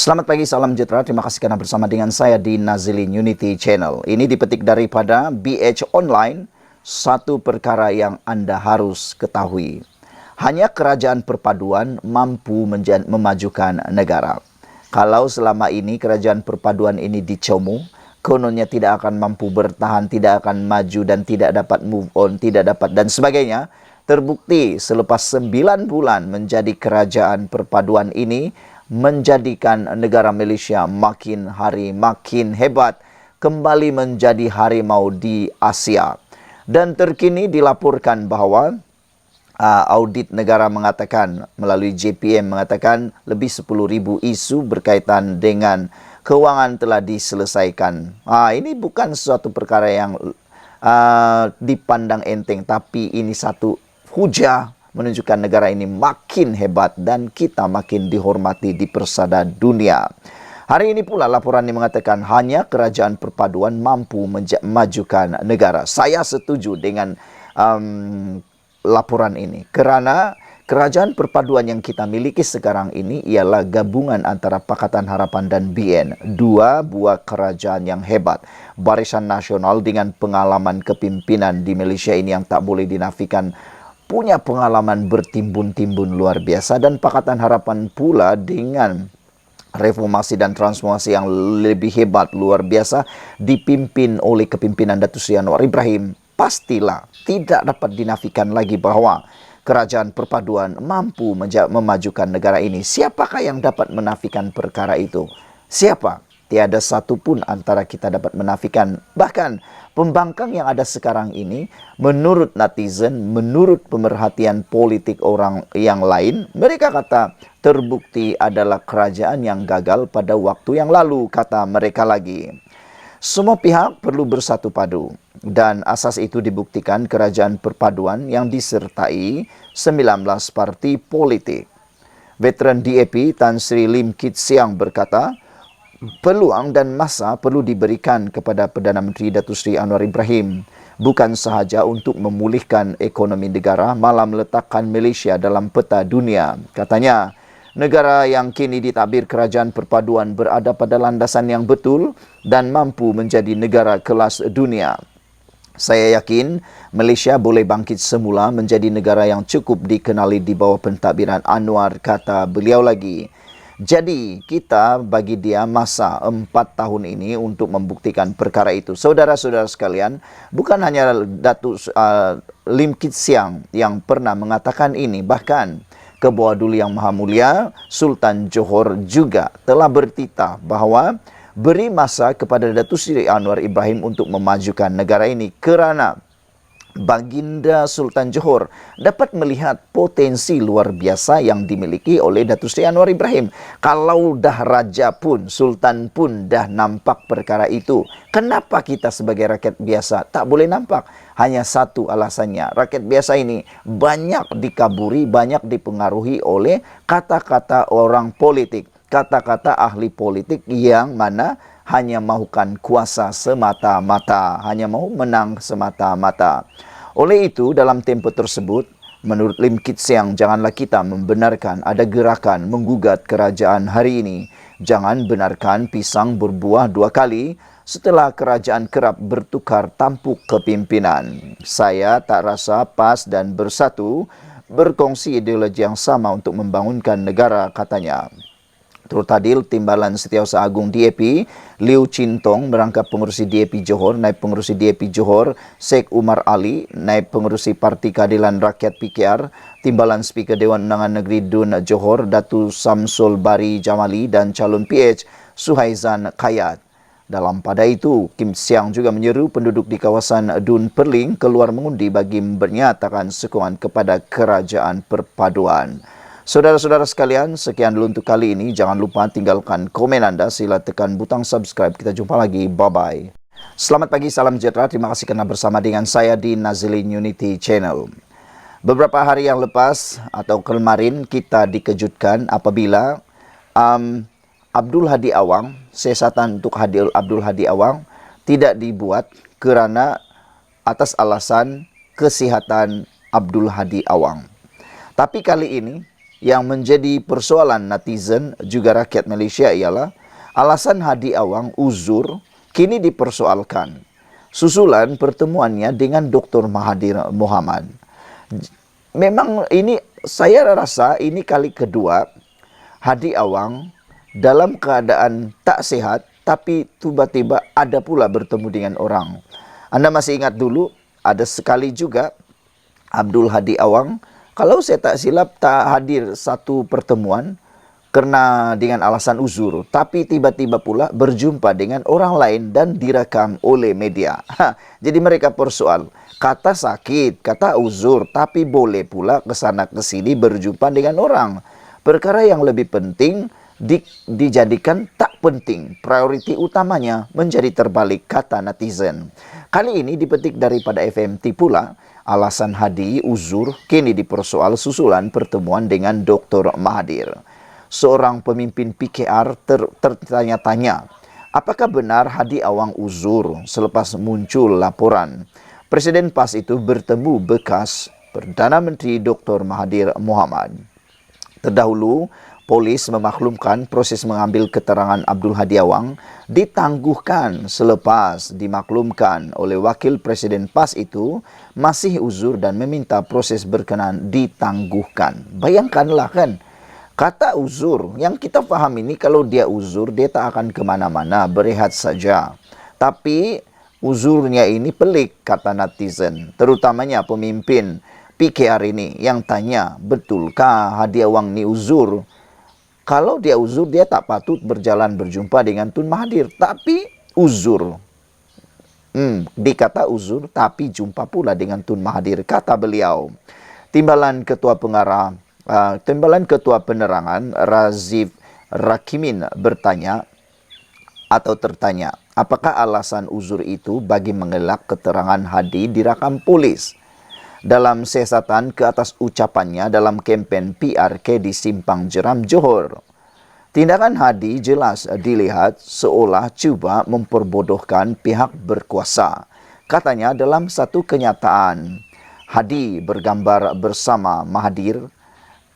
Selamat pagi, salam sejahtera. Terima kasih karena bersama dengan saya di Nazilin Unity Channel. Ini dipetik daripada BH Online, satu perkara yang Anda harus ketahui. Hanya kerajaan perpaduan mampu memajukan negara. Kalau selama ini kerajaan perpaduan ini dicomu, kononnya tidak akan mampu bertahan, tidak akan maju dan tidak dapat move on, tidak dapat dan sebagainya. Terbukti selepas 9 bulan menjadi kerajaan perpaduan ini, menjadikan negara Malaysia makin hari makin hebat, kembali menjadi harimau di Asia. Dan terkini dilaporkan bahawa audit negara mengatakan, melalui JPM mengatakan lebih 10,000 isu berkaitan dengan kewangan telah diselesaikan. Ini bukan suatu perkara yang dipandang enteng, tapi ini satu hujah menunjukkan negara ini makin hebat dan kita makin dihormati di persada dunia. Hari ini pula laporan ini mengatakan hanya kerajaan perpaduan mampu memajukan negara. Saya setuju dengan laporan ini kerana kerajaan perpaduan yang kita miliki sekarang ini ialah gabungan antara Pakatan Harapan dan BN. Dua buah kerajaan yang hebat. Barisan Nasional dengan pengalaman kepimpinan di Malaysia ini yang tak boleh dinafikan, punya pengalaman bertimbun-timbun luar biasa, dan Pakatan Harapan pula dengan reformasi dan transformasi yang lebih hebat luar biasa dipimpin oleh kepimpinan Datuk Seri Anwar Ibrahim. Pastilah tidak dapat dinafikan lagi bahawa kerajaan perpaduan mampu memajukan negara ini. Siapakah yang dapat menafikan perkara itu? Siapa? Tiada satu pun antara kita dapat menafikan. Bahkan pembangkang yang ada sekarang ini, menurut netizen, menurut pemerhatian politik orang yang lain, mereka kata terbukti adalah kerajaan yang gagal pada waktu yang lalu, kata mereka lagi. Semua pihak perlu bersatu padu dan asas itu dibuktikan kerajaan perpaduan yang disertai 19 parti politik. Veteran DAP Tan Sri Lim Kit Siang berkata, peluang dan masa perlu diberikan kepada Perdana Menteri Datuk Seri Anwar Ibrahim, bukan sahaja untuk memulihkan ekonomi negara, malah meletakkan Malaysia dalam peta dunia. Katanya, negara yang kini ditakbir kerajaan perpaduan berada pada landasan yang betul dan mampu menjadi negara kelas dunia. Saya yakin Malaysia boleh bangkit semula menjadi negara yang cukup dikenali di bawah pentadbiran Anwar, kata beliau lagi. Jadi, kita bagi dia masa 4 tahun ini untuk membuktikan perkara itu. Saudara-saudara sekalian, bukan hanya Datuk Lim Kit Siang yang pernah mengatakan ini. Bahkan, Ketua Duli Yang Maha Mulia, Sultan Johor juga telah bertitah bahawa beri masa kepada Datuk Seri Anwar Ibrahim untuk memajukan negara ini kerana Baginda Sultan Johor dapat melihat potensi luar biasa yang dimiliki oleh Datuk Seri Anwar Ibrahim. Kalau dah raja pun, sultan pun dah nampak perkara itu, kenapa kita sebagai rakyat biasa tak boleh nampak? Hanya satu alasannya, rakyat biasa ini banyak dikaburi, banyak dipengaruhi oleh kata-kata orang politik, kata-kata ahli politik yang mana hanya mahukan kuasa semata-mata, hanya mahu menang semata-mata. Oleh itu, dalam tempoh tersebut, menurut Lim Kit Siang, janganlah kita membenarkan ada gerakan menggugat kerajaan hari ini. Jangan benarkan pisang berbuah 2 kali setelah kerajaan kerap bertukar tampuk kepimpinan. Saya tak rasa pas dan bersatu berkongsi ideologi yang sama untuk membangunkan negara, katanya. Turut hadir Timbalan Setiausaha Agung DAP, Liu Chin Tong, merangkap pengerusi DAP Johor, Naib pengerusi DAP Johor, Sheikh Umar Ali, Naib pengerusi Parti Keadilan Rakyat PKR, Timbalan Speaker Dewan Undangan Negeri Dun Johor, Datu Samsul Bari Jamali dan calon PH Suhaizan Kayat. Dalam pada itu, Kim Siang juga menyeru penduduk di kawasan Dun Perling keluar mengundi bagi menyatakan sokongan kepada kerajaan perpaduan. Saudara-saudara sekalian, sekian dulu untuk kali ini. Jangan lupa tinggalkan komen anda. Sila tekan butang subscribe. Kita jumpa lagi. Bye-bye. Selamat pagi, salam sejahtera. Terima kasih kerana bersama dengan saya di Nazilin Unity Channel. Beberapa hari yang lepas atau kemarin kita dikejutkan apabila Abdul Hadi Awang, siasatan untuk Abdul Hadi Awang tidak dibuat kerana atas alasan kesihatan Abdul Hadi Awang. Tapi kali ini yang menjadi persoalan netizen juga rakyat Malaysia ialah alasan Hadi Awang uzur kini dipersoalkan susulan pertemuannya dengan Dr. Mahathir Mohamad. Memang ini saya rasa ini kali kedua Hadi Awang dalam keadaan tak sihat tapi tiba-tiba ada pula bertemu dengan orang. Anda masih ingat dulu ada sekali juga Abdul Hadi Awang, kalau saya tak silap tak hadir satu pertemuan kerana dengan alasan uzur, tapi tiba-tiba pula berjumpa dengan orang lain dan direkam oleh media. Jadi mereka persoal, kata sakit, kata uzur, tapi boleh pula ke sana ke sini berjumpa dengan orang. Perkara yang lebih penting dijadikan tak penting. Prioriti utamanya menjadi terbalik, kata netizen. Kali ini dipetik daripada FMT pula, alasan Hadi uzur kini dipersoal susulan pertemuan dengan Dr. Mahathir. Seorang pemimpin PKR tertanya-tanya, apakah benar Hadi Awang uzur selepas muncul laporan Presiden PAS itu bertemu bekas Perdana Menteri Dr. Mahathir Mohamad. Terdahulu, polis memaklumkan proses mengambil keterangan Abdul Hadi Awang ditangguhkan selepas dimaklumkan oleh Wakil Presiden PAS itu masih uzur dan meminta proses berkenaan ditangguhkan. Bayangkanlah kan, kata uzur, yang kita faham ini kalau dia uzur, dia tak akan kemana-mana, berehat saja. Tapi uzurnya ini pelik, kata netizen, terutamanya pemimpin PKR ini yang tanya, betulkah Hadi Awang ni uzur? Kalau dia uzur, dia tak patut berjalan berjumpa dengan Tun Mahathir. Tapi uzur. Dikata uzur, tapi jumpa pula dengan Tun Mahathir, kata beliau. Timbalan Ketua Penerangan Razif Rakimin tertanya, apakah alasan uzur itu bagi mengelak keterangan Hadi direkam polis? Dalam siasatan ke atas ucapannya dalam kempen PRK di Simpang Jeram, Johor. Tindakan Hadi jelas dilihat seolah cuba memperbodohkan pihak berkuasa. Katanya dalam satu kenyataan, Hadi bergambar bersama Mahathir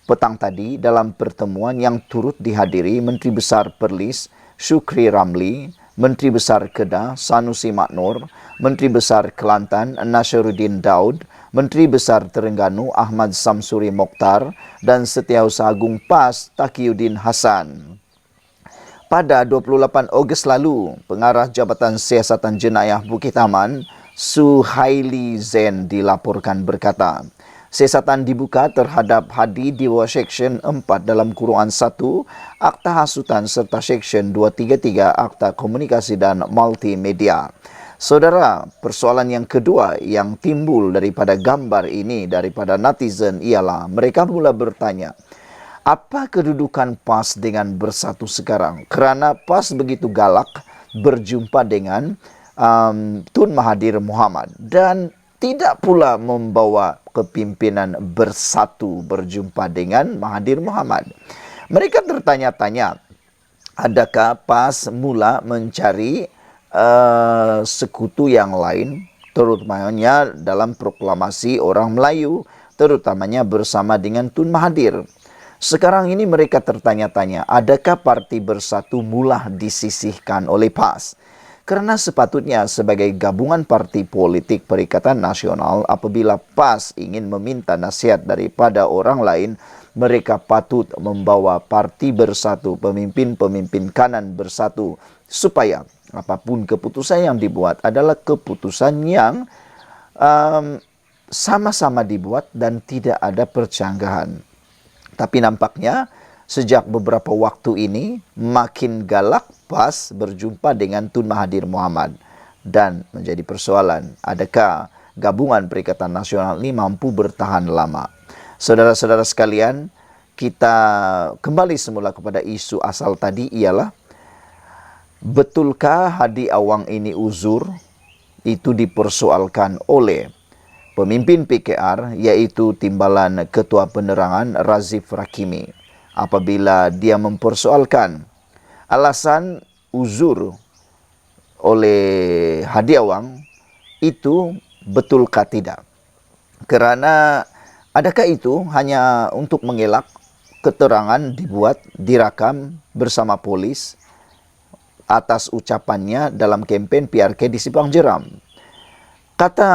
petang tadi dalam pertemuan yang turut dihadiri Menteri Besar Perlis Shukri Ramli, Menteri Besar Kedah Sanusi Maknor, Menteri Besar Kelantan Nasruddin Daud, Menteri Besar Terengganu Ahmad Samsuri Mokhtar dan Setiausaha Agung PAS Taqiyuddin Hassan. Pada 28 Ogos lalu, Pengarah Jabatan Siasatan Jenayah Bukit Aman Suhaili Zain dilaporkan berkata, siasatan dibuka terhadap Hadi di bawah Seksyen 4 dalam kurungan 1 Akta Hasutan serta Seksyen 233 Akta Komunikasi dan Multimedia. Saudara, persoalan yang kedua yang timbul daripada gambar ini daripada netizen ialah mereka mula bertanya, apa kedudukan PAS dengan Bersatu sekarang? Kerana PAS begitu galak berjumpa dengan Tun Mahathir Mohamad dan tidak pula membawa kepimpinan Bersatu berjumpa dengan Mahathir Mohamad. Mereka tertanya-tanya, adakah PAS mula mencari sekutu yang lain, terutamanya dalam proklamasi orang Melayu, terutamanya bersama dengan Tun Mahathir. Sekarang ini mereka tertanya-tanya, adakah Parti Bersatu mula disisihkan oleh PAS? Kerana sepatutnya sebagai gabungan parti politik Perikatan Nasional, apabila PAS ingin meminta nasihat daripada orang lain, mereka patut membawa Parti Bersatu, pemimpin-pemimpin kanan bersatu, supaya apapun keputusan yang dibuat adalah keputusan yang sama-sama dibuat dan tidak ada percanggahan. Tapi nampaknya sejak beberapa waktu ini makin galak PAS berjumpa dengan Tun Mahathir Mohamad. Dan menjadi persoalan, adakah gabungan Perikatan Nasional ini mampu bertahan lama? Saudara-saudara sekalian, kita kembali semula kepada isu asal tadi ialah, betulkah Hadi Awang ini uzur? Itu dipersoalkan oleh pemimpin PKR, iaitu Timbalan Ketua Penerangan Razif Rakimi. Apabila dia mempersoalkan alasan uzur oleh Hadi Awang, itu betulkah tidak? Kerana adakah itu hanya untuk mengelak keterangan dibuat, dirakam bersama polis atas ucapannya dalam kempen PRK di Simpang Jeram. Kata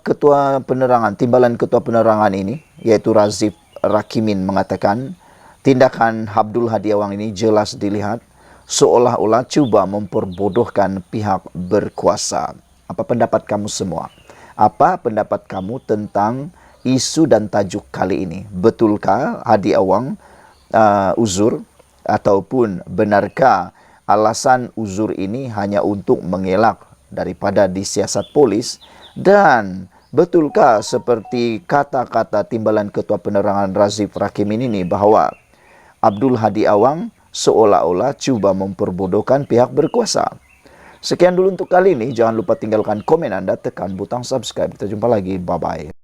Ketua Penerangan, Timbalan Ketua Penerangan ini, yaitu Razif Rakimin mengatakan, tindakan Abdul Hadi Awang ini jelas dilihat seolah-olah cuba memperbodohkan pihak berkuasa. Apa pendapat kamu semua? Apa pendapat kamu tentang isu dan tajuk kali ini? Betulkah Hadi Awang uzur, ataupun benarkah alasan uzur ini hanya untuk mengelak daripada disiasat polis? Dan betulkah seperti kata-kata Timbalan Ketua Penerangan Razif Rakimin ini bahwa Abdul Hadi Awang seolah-olah cuba memperbodohkan pihak berkuasa? Sekian dulu untuk kali ini. Jangan lupa tinggalkan komen Anda, tekan butang subscribe. Kita jumpa lagi. Bye-bye.